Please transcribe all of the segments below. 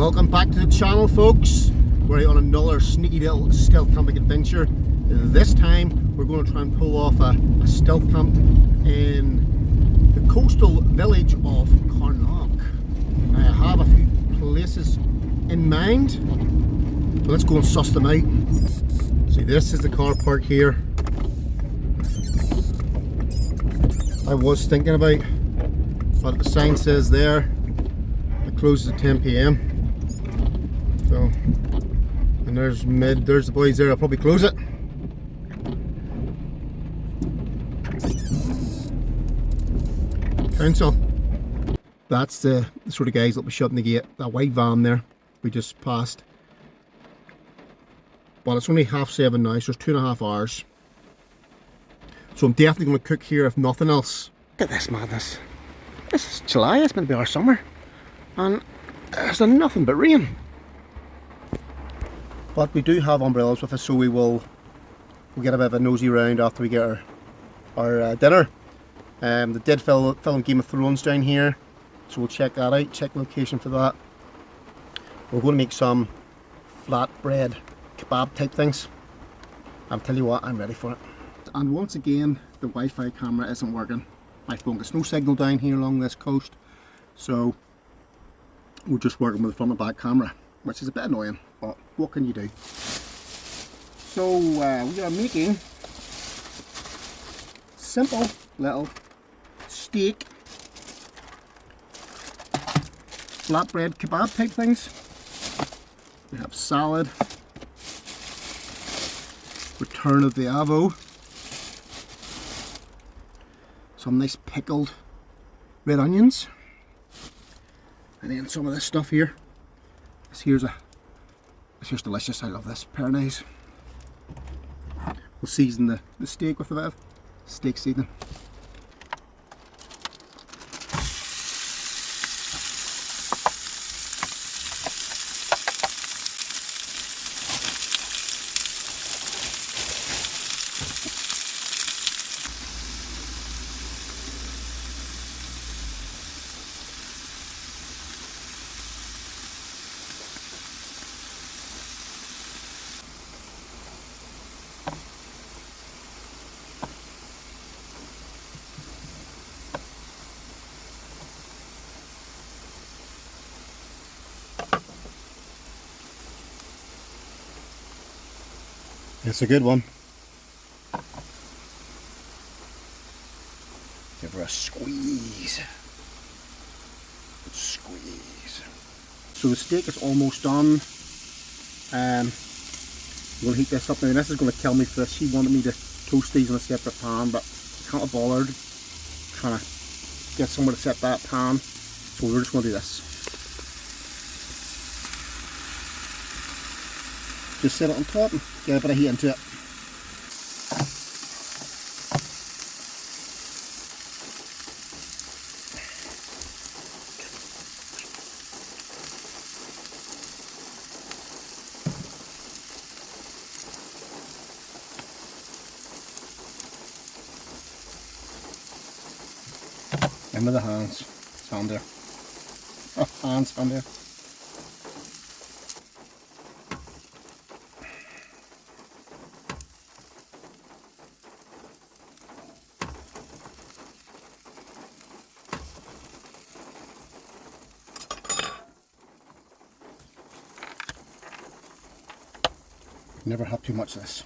Welcome back to the channel, folks. We're on another sneaky little stealth camping adventure. This time we're going to try and pull off a stealth camp in the coastal village of Carnock. I have a few places in mind, so let's go and suss them out. See, this is the car park here. I was thinking about, but the sign says there it closes at 10 p.m. So, and there's the boys there. I'll probably close it. Council. That's the sort of guys that'll be shutting the gate. That white van there we just passed. But it's only 7:30 now, so it's 2.5 hours. So I'm definitely going to cook here if nothing else. Look at this madness. This is July, it's meant to be our summer. And there's nothing but rain. But we do have umbrellas with us, so we'll get a bit of a nosy round after we get our dinner. They did film Game of Thrones down here, so we'll check that out, check the location for that. We're going to make some flatbread kebab type things. I'll tell you what, I'm ready for it. And once again, the Wi-Fi camera isn't working. My phone gets no signal down here along this coast, so we're just working with the front and back camera, which is a bit annoying, but what can you do? So we are making simple little steak flatbread kebab type things. We have salad, return of the avo, some nice pickled red onions, and then some of this stuff here. This here's delicious. I love this. Peronaise. We'll season the steak with a bit of steak seasoning. It's a good one. Give her a squeeze. Good squeeze. So the steak is almost done. I'm going to heat this up now. This is going to kill me for this. She wanted me to toast these in a separate pan, but I can't be bothered trying to get somewhere to set that pan. So we're just going to do this. Just set it on top and get a bit of heat into it. In with the hands. Stand there. Oh, hands, stand there. Never have too much of this.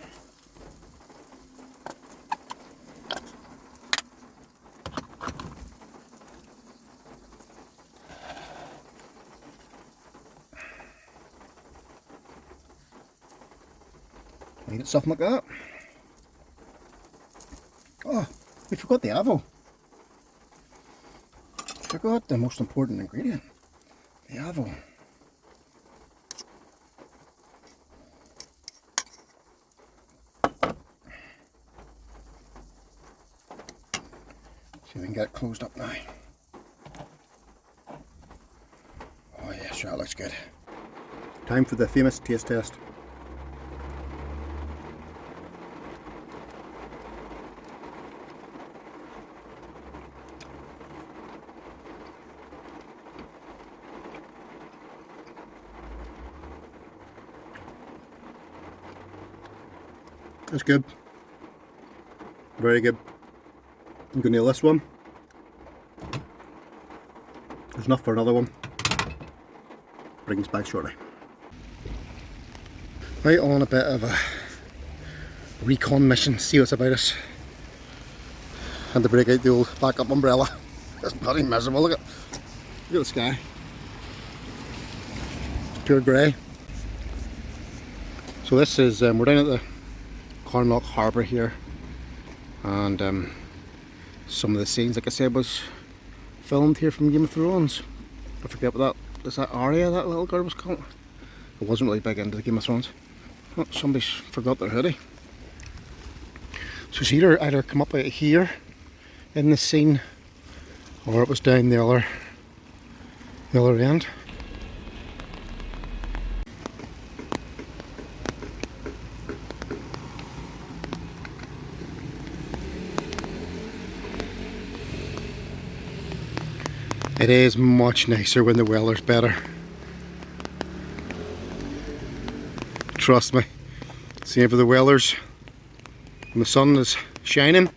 Need it something like that. Oh, we forgot the avo. Forgot the most important ingredient. The avo. See if we can get it closed up now. Oh yeah, sure, that looks good. Time for the famous taste test. That's good. Very good. I'm gonna nail this one. There's enough for another one. Bring us back shortly. Right, on a bit of a recon mission, see what's about us. Had to break out the old backup umbrella. It's bloody miserable, look at the sky. It's pure grey. So this is, we're down at the Carnlough Harbour here, and some of the scenes, like I said, was filmed here from Game of Thrones. I forget what that is, that Arya that little girl was called. I wasn't really big into the Game of Thrones. Oh, somebody's forgot their hoodie. So it's either come up out here in the scene, or it was down the other end. It is much nicer when the weather's better. Trust me. See, for the weather's, when the sun is shining,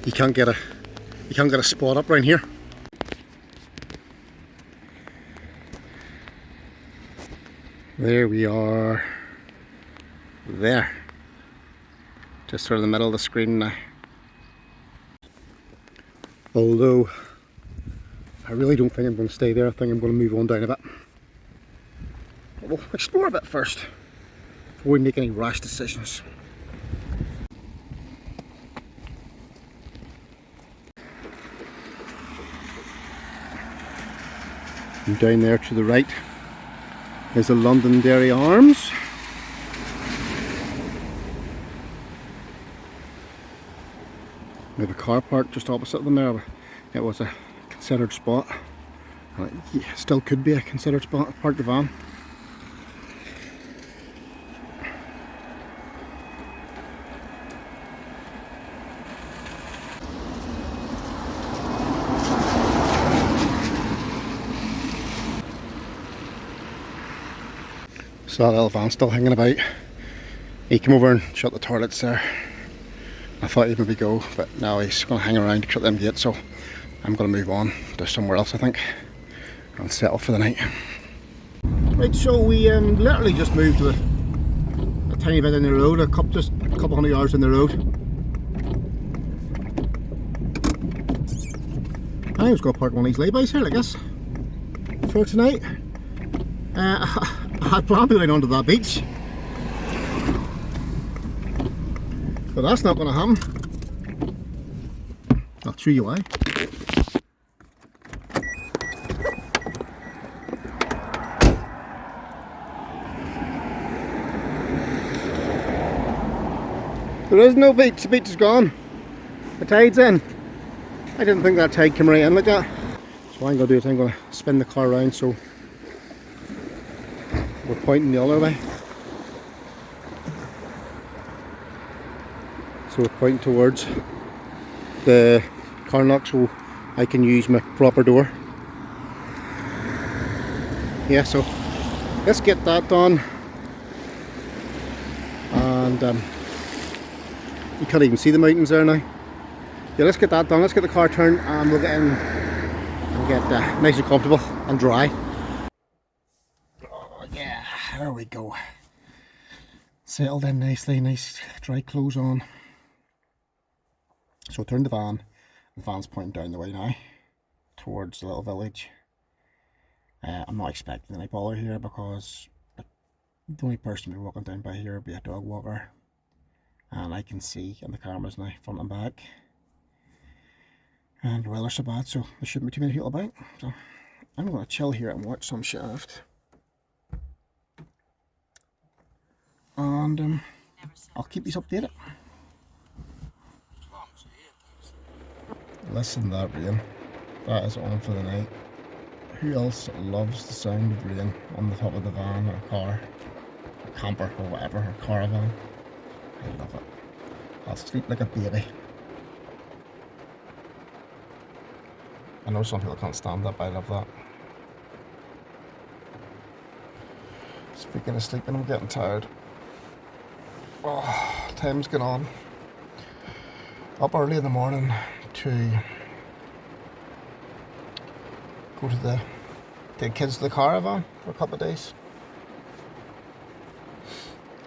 you can't get a spot up around here. There we are. There. Just sort of the middle of the screen now. Although I really don't think I'm going to stay there. I think I'm going to move on down a bit. But we'll explore a bit first before we make any rash decisions. And down there to the right is the Londonderry Arms. We have a car park just opposite them there. It was a considered spot. It still could be a considered spot to park the van. So that little van's still hanging about. He came over and shut the toilets there. I thought he'd maybe go, but now he's going to hang around to shut them gates, so I'm going to move on to somewhere else, I think, and settle for the night. Right, so we literally just moved to a tiny bit in the road, just a couple hundred yards in the road. I was going to park one of these laybys here, I guess, for tonight. I had planned to go down onto that beach, but that's not going to happen. I'll show you why. There is no beach, the beach is gone. The tide's in. I didn't think that tide came right in like that. So what I'm going to do is I'm going to spin the car around so we're pointing the other way. So we're pointing towards the Carnlough so I can use my proper door. Yeah, so let's get that done. And you can't even see the mountains there now. Yeah, let's get that done. Let's get the car turned and we'll get in and get nice and comfortable and dry. Oh yeah, there we go. Settled in nicely, nice dry clothes on. So turn the van. The van's pointing down the way now towards the little village. I'm not expecting any bother here because the only person we're walking down by here will be a dog walker, and I can see in the cameras now front and back, and the weather's so bad so there shouldn't be too many people about. So I'm going to chill here and watch some Shaft, and I'll keep these updated. Listen to that rain. That is on for the night. Who else loves the sound of rain on the top of the van or car, or camper or whatever, or caravan? I love it. I'll sleep like a baby. I know some people can't stand that, but I love that. Speaking of sleeping, I'm getting tired. Oh, time's gone on. Up early in the morning to go to the kids to the caravan for a couple of days.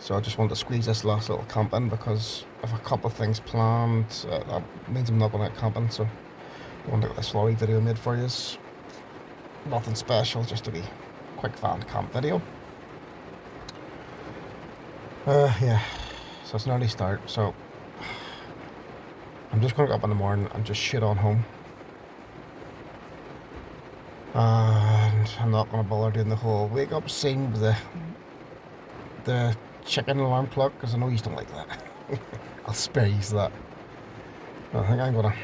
So I just want to squeeze this last little camp in because I've a couple of things planned. That means I'm not going out camping, so I want to get this lorry video made for you. Nothing special, just a wee quick van camp video. Yeah, so it's an early start, so I'm just going to go up in the morning and just shit on home. And I'm not going to bother doing the whole wake up scene with the chicken alarm clock, because I know you don't like that. I'll spare you that. I think I'm going to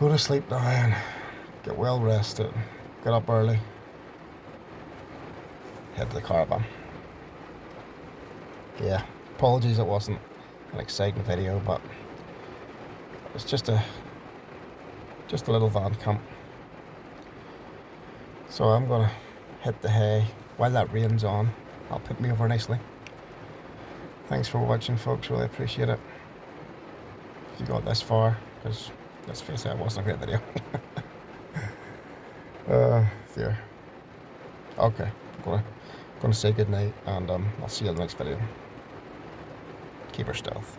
go to sleep now and get well rested, get up early, head to the caravan. Yeah, apologies it wasn't an exciting video, but it's just a little van camp. So I'm gonna hit the hay while that rain's on. I'll put me over nicely. Thanks for watching, folks, really appreciate it. If you got this far, because let's face it, it wasn't a great video. There. Okay, I'm gonna say goodnight, and I'll see you in the next video. Keep her stealth.